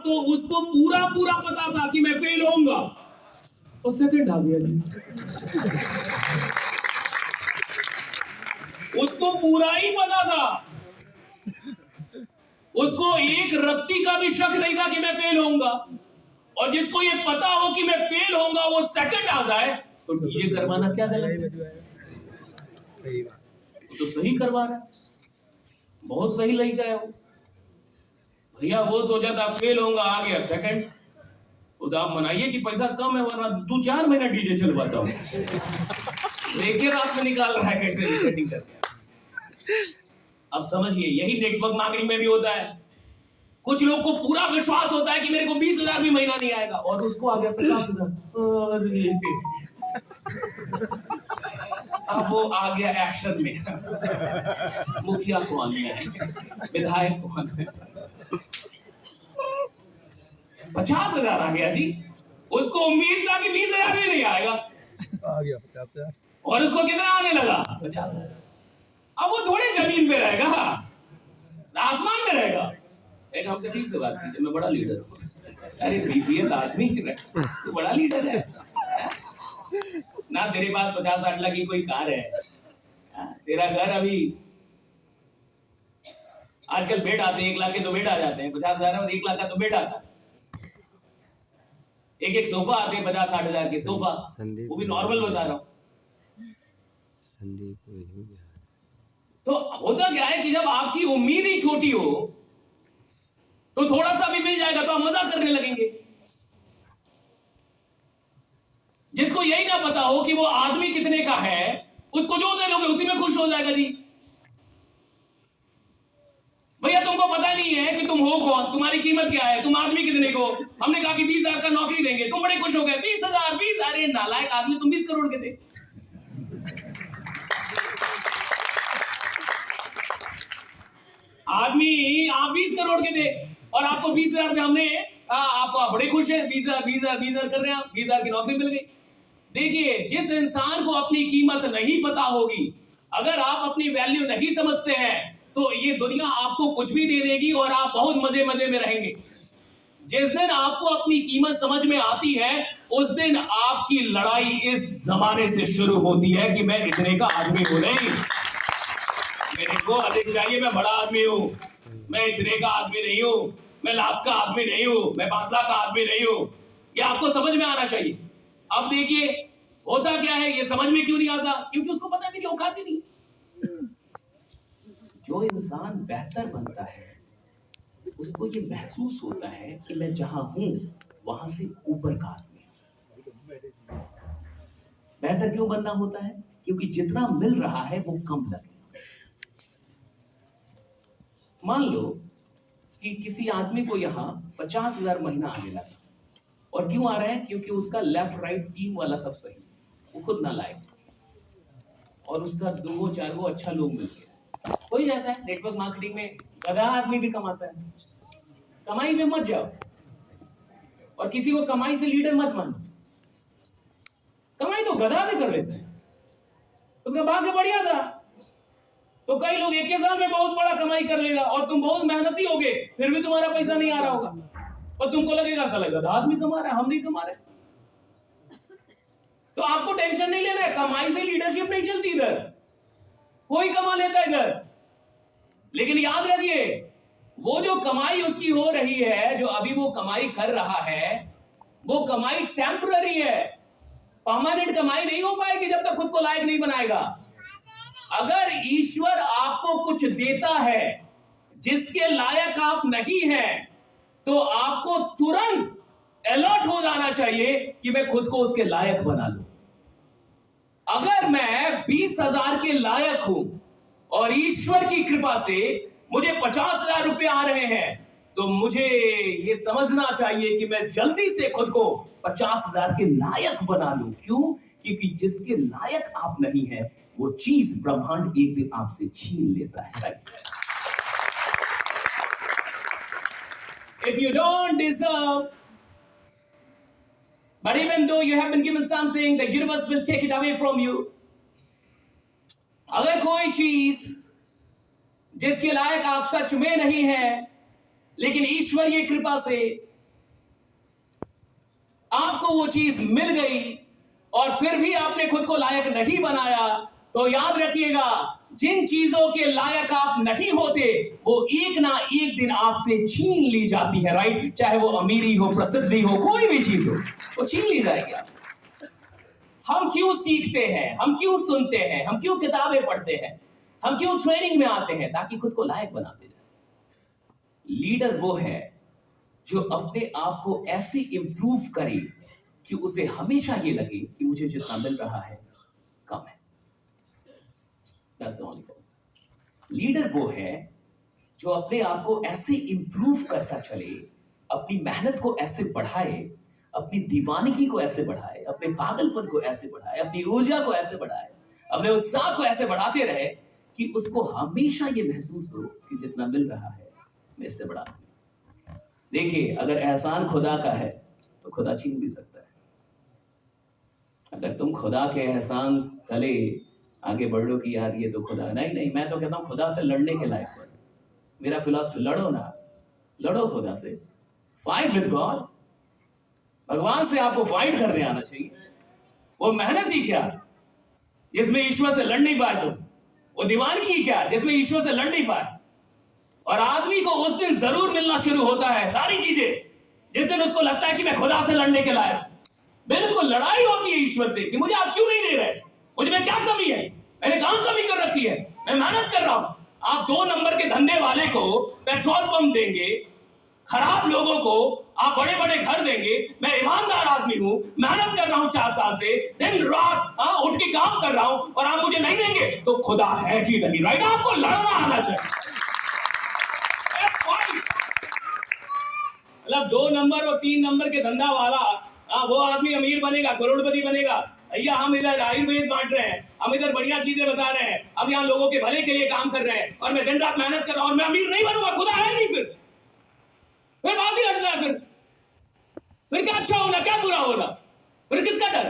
तो उसको पूरा पूरा पता था कि मैं फेल होऊंगा, और सेकंड आ गया जी। उसको पूरा ही पता था, उसको एक रत्ती का भी शक नहीं था कि मैं फेल होऊंगा। और जिसको ये पता हो कि मैं फेल होऊंगा वो सेकंड आ जाए, तो डीजे करवाना क्या गलत है? सही बात, तो सही करवा रहा है, बहुत सही लड़का है वो भैया। वो सोचा था फेल होऊंगा, आ गया सेकंड। तो आप मनाइए कि पैसा कम है, वरना 2-4 महीना डीजे चलवाता हूं। एक ही रात में निकाल रहा है कैसे भी सेटिंग करके। अब समझिए, यही नेटवर्क मार्केटिंग में भी होता है। कुछ लोग को पूरा विश्वास होता है कि मेरे को 20,000 भी महीना नहीं आएगा, और उसको आ गया 50,000। अब वो आ गया एक्शन में। मुखिया कौन है, विधायक कौन है? 50,000 आ गया जी। उसको उम्मीद था कि 20,000 भी नहीं आएगा, आ गया 50,000। और उसको कितना आने लगा? 50,000। अब वो थोड़े जमीन पे रहेगा, आसमान में रहेगा। एक हमसे ठीक से बात कीजिए, मैं बड़ा लीडर हूँ। अरे बीपीएल आदमी तू बड़ा लीडर है ना? तेरे पास 50-60 लाख की कोई कार है? तेरा घर अभी आजकल बेड आते हैं, 1 लाख के तो बेड आ जाते हैं, 50,000 और 1 लाख का तो बेड आता है। एक सोफा आते हैं 50-60 हजार के सोफा, वो भी नॉर्मल बता रहा हूं। तो होता क्या है कि जब आपकी उम्मीद ही छोटी हो तो थोड़ा सा भी मिल जाएगा तो आप मजाक करने लगेंगे। जिसको यही ना पता हो कि वो आदमी कितने का है, उसको जो दे दोगे उसी में खुश हो जाएगा जी। भैया तुमको पता नहीं है कि तुम हो कौन, तुम्हारी कीमत क्या है, तुम आदमी कितने को। हमने कहा कि 20,000 का नौकरी देंगे, तुम बड़े खुश हो गए। 20,000, 20, अरे नालायक आदमी, तुम 20 करोड़ के थे। आदमी आप 20 करोड़ के थे, और आपको 20,000 पे हमने आपको, आप बड़े खुश हैं। 20,000 कर रहे हैं आप, 20,000 की नौकरी मिल गई। देखिए, जिस इंसान को अपनी कीमत नहीं पता होगी, अगर आप अपनी वैल्यू नहीं समझते हैं, तो ये दुनिया आपको कुछ भी दे देगी और आप बहुत मजे मजे में रहेंगे। जिस दिन आपको अपनी कीमत समझ में आती है, उस दिन आपकी लड़ाई इस जमाने से शुरू होती है कि मैं इतने का आदमी हूं नहीं, मेरे को अधिक चाहिए, मैं बड़ा आदमी हूं, मैं इतने का आदमी नहीं हूं, मैं लाख का आदमी नहीं हूं, मैं 5 लाख का आदमी नहीं हूं। ये आपको समझ में आना चाहिए। अब देखिए होता क्या है, ये समझ में क्यों नहीं आता? क्योंकि उसको पता मेरी औकात ही नहीं। जो इंसान बेहतर बनता है उसको ये महसूस होता है कि मैं जहां हूं वहां से ऊपर का आदमी हूं। बेहतर क्यों बनना होता है? क्योंकि जितना मिल रहा है वो कम लगेगा। मान लो कि किसी आदमी को यहां 50,000 महीना आने लगा, और क्यों आ रहा है? क्योंकि उसका लेफ्ट राइट टीम वाला सब सही, वो खुद ना लायक, और उसका 2-4 अच्छा लोग मिल गया। हो ही जाता है नेटवर्क मार्केटिंग में, गधा आदमी भी कमाता है। कमाई में मत जाओ, और किसी को कमाई से लीडर मत मानो। कमाई तो गधा भी कर लेता है, उसका भाग्य बढ़िया था। तो कई लोग 1 साल में बहुत बड़ा कमाई कर लेगा, और तुम बहुत मेहनती होगे, फिर भी तुम्हारा पैसा नहीं आ रहा होगा, और तुमको लगेगा साला गधा आदमी कमा रहा है, हम नहीं कमा रहे। तो आपको टेंशन नहीं लेना है, कमाई से लीडरशिप नहीं चलती इधर, कोई कमा लेता है इधर। लेकिन याद रखिए, वो जो कमाई उसकी हो रही है, जो अभी वो कमाई कर रहा है, वो कमाई टेम्पररी है, परमानेंट कमाई नहीं हो पाएगी जब तक खुद को लायक नहीं बनाएगा। अगर ईश्वर आपको कुछ देता है जिसके लायक आप नहीं हैं, तो आपको तुरंत अलर्ट हो जाना चाहिए कि मैं खुद को उसके लायक बना लूं। अगर मैं 20,000 के लायक हूं और ईश्वर की कृपा से मुझे 50,000 रुपए आ रहे हैं, तो मुझे यह समझना चाहिए कि मैं जल्दी से खुद को 50,000 के लायक बना लूं। क्यों? क्योंकि जिसके लायक आप नहीं है, वो चीज ब्रह्मांड एक दिन आपसे छीन लेता है। Right? If you don't deserve, but even though you have been given something, the universe will take it away from you. अगर कोई चीज जिसके लायक आप सच में नहीं है, लेकिन ईश्वरीय कृपा से आपको वो चीज मिल गई और फिर भी आपने खुद को लायक नहीं बनाया, तो याद रखिएगा, जिन चीजों के लायक आप नहीं होते वो एक ना एक दिन आपसे छीन ली जाती है, राइट? चाहे वो अमीरी हो, प्रसिद्धि हो, कोई भी चीज हो, वो छीन ली जाएगी आपसे। हम क्यों सीखते हैं, हम क्यों सुनते हैं, हम क्यों किताबें पढ़ते हैं, हम क्यों ट्रेनिंग में आते हैं? ताकि खुद को लायक बनाते जाए। लीडर वो है जो अपने आप को ऐसे इंप्रूव करे कि उसे हमेशा ये लगे कि मुझे जितना मिल रहा है कम है। That's the only formula. Leader वो है जो अपने आप को ऐसे इंप्रूव करता चले, अपनी मेहनत को ऐसे बढ़ाए, अपनी दीवानगी को ऐसे बढ़ाए, अपने पागलपन को ऐसे बढ़ाए, अपनी ऊर्जा को ऐसे बढ़ाए, अपने उत्साह को ऐसे बढ़ाते रहे कि उसको हमेशा ये महसूस हो कि जितना मिल रहा है मैं इससे बड़ा नहीं। देखिए, अगर एहसान खुदा का है तो खुदा छीन भी सकता है। अगर तुम खुदा के एहसान तले आगे बढ़ो कि यार ये तो खुदा, नहीं, मैं तो कहता हूं खुदा से लड़ने के लायक बनो। मेरा फिलॉसफी, लड़ो ना, लड़ो खुदा से, फाइट विद गॉड। भगवान से आपको फाइट करने आना चाहिए। वो मेहनत ही क्या जिसमें ईश्वर से लड़ नहीं पाए तुम, वो दीवानगी क्या जिसमें ईश्वर से लड़ नहीं पाए। और आदमी को उस दिन जरूर मिलना शुरू होता है सारी चीजें जिस दिन उसको लगता है कि मैं खुदा से लड़ने के लायक। बिल्कुल लड़ाई होती है ईश्वर से कि मुझे आप क्यों नहीं दे रहे, मुझे में क्या कमी है, मैंने कहां कमी कर रखी है, मैं मेहनत कर रहा हूं। आप 2 नंबर के धंधे वाले को पेट्रोल पंप देंगे, खराब लोगों को आप बड़े बड़े घर देंगे, मैं ईमानदार आदमी हूं, मेहनत कर रहा हूं 4 साल से, दिन रात उठ के काम कर रहा हूं, और आप मुझे नहीं देंगे, तो खुदा है कि नहीं, राइट? आपको लड़ना आना चाहिए। मतलब 2 नंबर और 3 नंबर के धंधा वाला वो आदमी अमीर बनेगा, करोड़पति बनेगा। भैया हम इधर आयुर्वेद बांट रहे हैं, हम इधर बढ़िया चीजें बता रहे हैं, हम यहाँ लोगों के भले के लिए काम कर रहे हैं, और मैं दिन रात मेहनत कर रहा हूं और मैं अमीर नहीं बनूंगा, खुदा है नहीं। फिर बात ही हट जाए। फिर क्या अच्छा होना, क्या बुरा होना, फिर किसका डर?